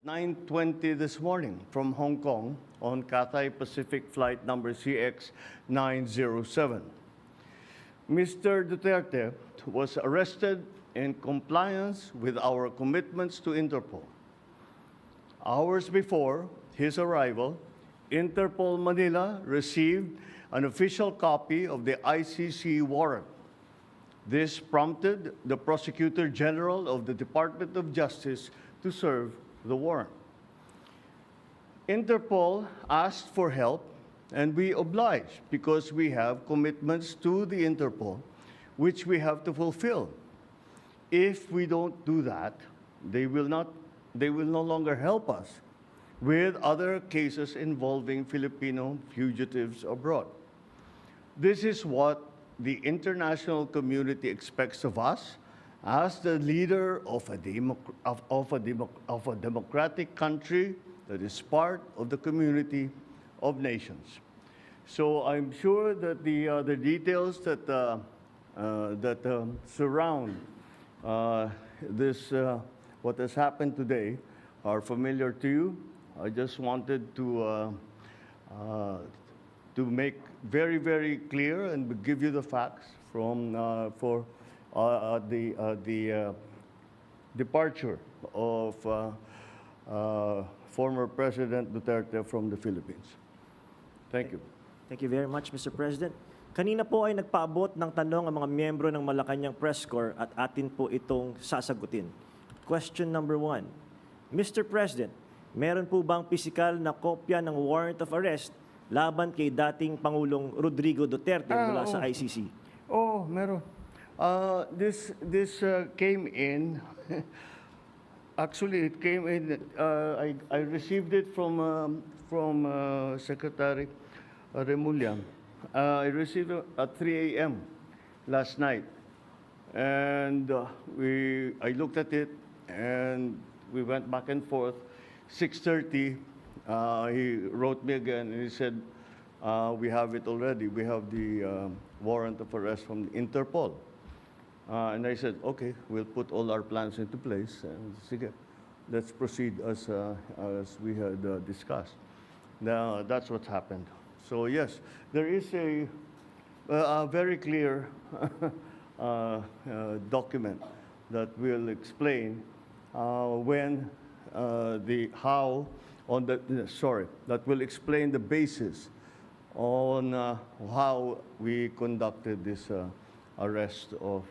9:20 this morning from Hong Kong on Cathay Pacific flight number CX-907. Mr. Duterte was arrested in compliance with our commitments to Interpol. Hours before his arrival, Interpol Manila received an official copy of the ICC warrant. This prompted the Prosecutor General of the Department of Justice to serve the warrant. Interpol asked for help, and we obliged because we have commitments to the Interpol, which we have to fulfill. If we don't do that, they will no longer help us with other cases involving Filipino fugitives abroad. This is what the international community expects of us as the leader of a democratic country that is part of the community of nations. So I'm sure that the details that surround this what has happened today are familiar to you. I just wanted to make very, very clear and give you the facts for the departure of former President Duterte from the Philippines. Thank you. Thank you very much, Mr. President. Kanina po ay nagpaabot ng tanong ang mga miyembro ng Malacanang Press Corps at atin po itong sasagutin. Question number 1. Mr. President, meron po bang pisikal na kopya ng warrant of arrest laban kay dating Pangulong Rodrigo Duterte mula sa ICC? Oh, meron. This came in. Actually, it came in. I received it from Secretary Remulla. I received it at 3 a.m. last night, and I looked at it, and we went back and forth. 6:30, he wrote me again, and he said, "We have it already. We have the warrant of arrest from Interpol." And I said, "Okay, we'll put all our plans into place, and sige, let's proceed as we had discussed." Now that's what happened. So yes, there is a very clear document that will explain that will explain the basis on how we conducted this arrest of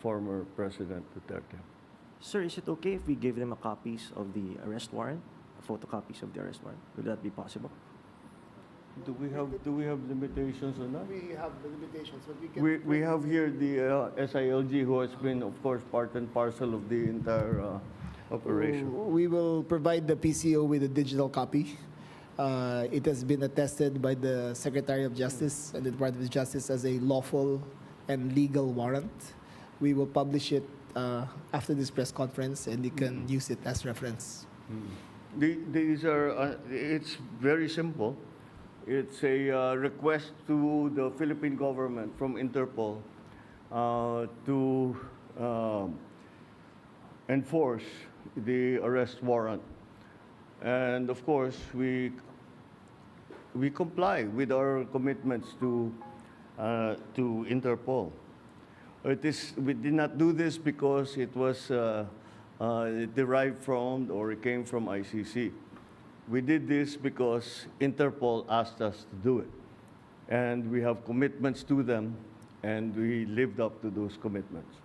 former President Duterte. Sir, is it okay if we give them copies of the arrest warrant, photocopies of the arrest warrant? Will that be possible? Do we have limitations on that? We have the limitations, but we can. We have here the SILG, who has been, of course, part and parcel of the entire operation. We will provide the PCO with a digital copy. It has been attested by the Secretary of Justice and the Department of Justice as a lawful and legal warrant. We will publish it after this press conference, and you can use it as reference. These are, it's very simple. It's a request to the Philippine government from Interpol to enforce the arrest warrant. And of course, we comply with our commitments to Interpol. We did not do this because it was derived from or it came from ICC. We did this because Interpol asked us to do it. And we have commitments to them, and we lived up to those commitments.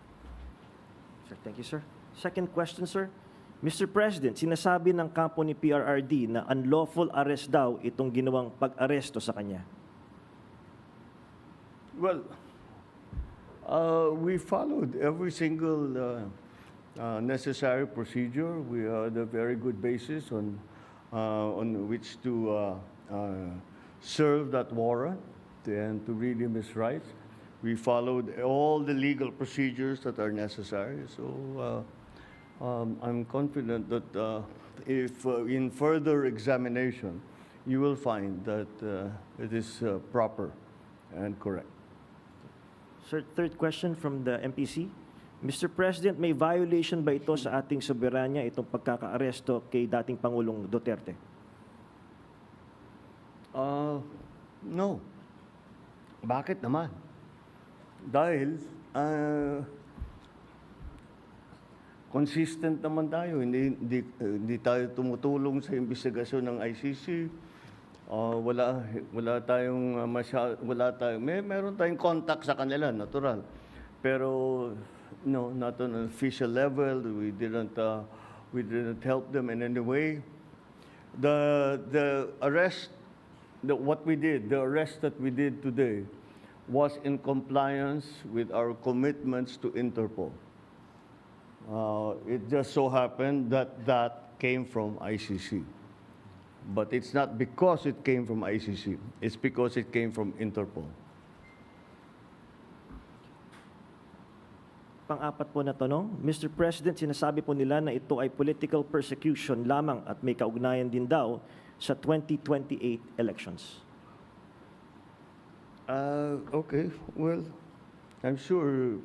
Sir, thank you, sir. Second question, sir. Mr. President, sinasabi ng kampo ni PRRD na unlawful arrest daw itong ginawang pag-aresto sa kanya. Well, we followed every single necessary procedure. We had a very good basis on which to serve that warrant and to read him his rights. We followed all the legal procedures that are necessary. So I'm confident that if in further examination, you will find that it is proper and correct. Sir, third question from the MPC. Mr. President, may violation ba ito sa ating soberanya, itong pagkakaaresto kay dating Pangulong Duterte? No. Bakit naman? Dahil consistent naman tayo. Hindi tayo tumutulong sa investigasyon ng ICC. Wala tayong meron tayong contact sa kanila, natural. Pero no, not on an official level. We didn't help them in any way. The arrest the arrest that we did today was in compliance with our commitments to Interpol. It just so happened that came from ICC. But it's not because it came from ICC. It's because it came from Interpol. Pang-apat po na tanong, Mr. President, sinasabi po nila na ito ay political persecution lamang at may kaugnayan din daw sa 2028 elections. Okay, well, I'm sure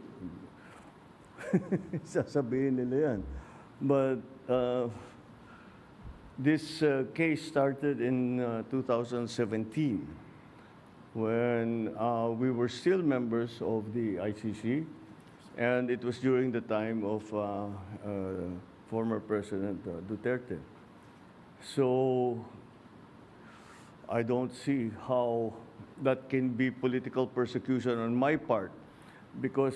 sasabihin nila yan. But this case started in 2017 when we were still members of the ICC, and it was during the time of former President Duterte. So I don't see how that can be political persecution on my part, because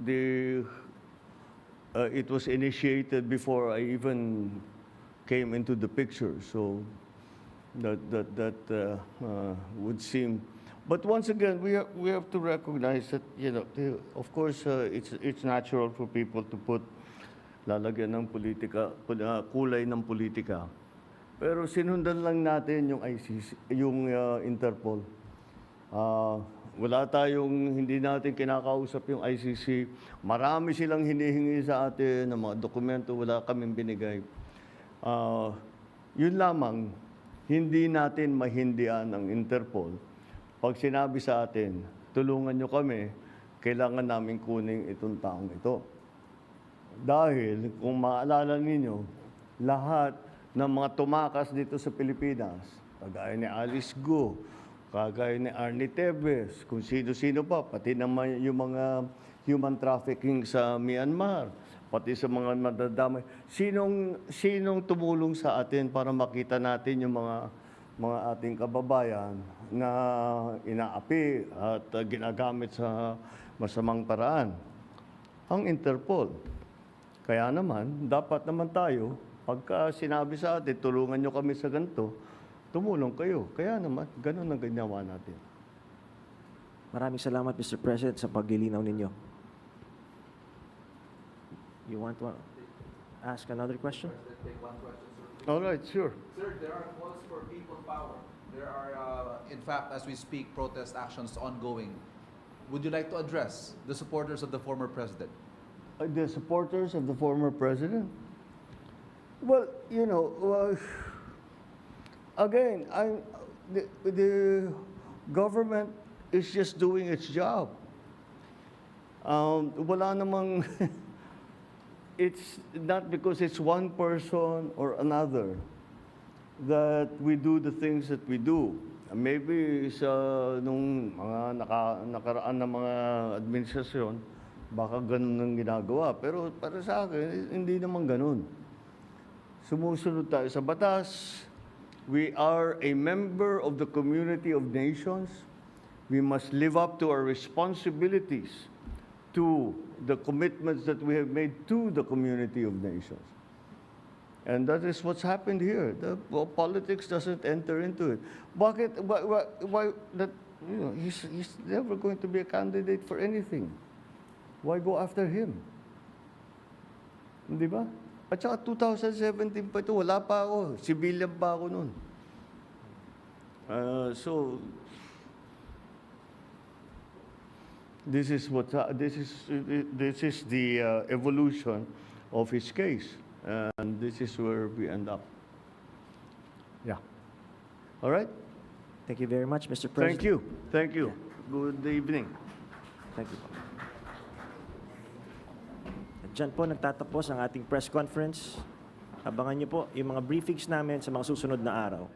it was initiated before I even came into the picture. So that would seem. But once again, we have to recognize that, you know, of course, it's natural for people to put lalagyan ng politika, kulay ng politika. Pero sinundan lang natin yung ICC, yung Interpol. Wala tayong, hindi natin kinakausap yung ICC. Marami silang hinihingi sa atin ng mga dokumento, wala kaming binigay. Yun lamang, hindi natin mahindian ang Interpol. Pag sinabi sa atin, tulungan nyo kami, kailangan namin kunin itong taong ito. Dahil, kung maalala ninyo, lahat ng mga tumakas dito sa Pilipinas, kagaya ni Alice Go, kagaya ni Arnie Tevez, kung sino-sino pa, pati naman yung mga human trafficking sa Myanmar, pati sa mga madadamay. Sinong tumulong sa atin para makita natin yung mga ating kababayan na inaapi at ginagamit sa masamang paraan? Ang Interpol. Kaya naman, dapat naman tayo, pagka sinabi sa atin, tulungan nyo kami sa ganito, tumulong kayo. Kaya naman, ganun ang ginawa natin. Maraming salamat, Mr. President, sa paglilinaw ninyo. You want to ask another question? Take one question, sir. All right, sure. Sir, there are calls for people power. There are, in fact, as we speak, protest actions ongoing. Would you like to address the supporters of the former president? The supporters of the former president? Well, you know, again, the government is just doing its job. Wala namang, it's not because it's one person or another that we do the things that we do. Maybe sa nung mga nakaraan na mga administrasyon, baka ganun ang ginagawa. Pero para sa akin, hindi naman ganun. Sumusunod tayo sa batas. We are a member of the community of nations. We must live up to our responsibilities, to the commitments that we have made to the community of nations. And that is what's happened here. Politics doesn't enter into it. Bakit? Why that? You know, he's never going to be a candidate for anything. Why go after him? Di ba? At saka 2017 pa ito, wala pa ako. Civilian pa ako noon. So this is the evolution of his case, and this is where we end up. Yeah. All right. Thank you very much, Mr. President. Thank you. Thank you. Good evening. Thank you. Diyan po nagtatapos ang ating press conference. Abangan niyo po yung mga briefings namin sa mga susunod na araw.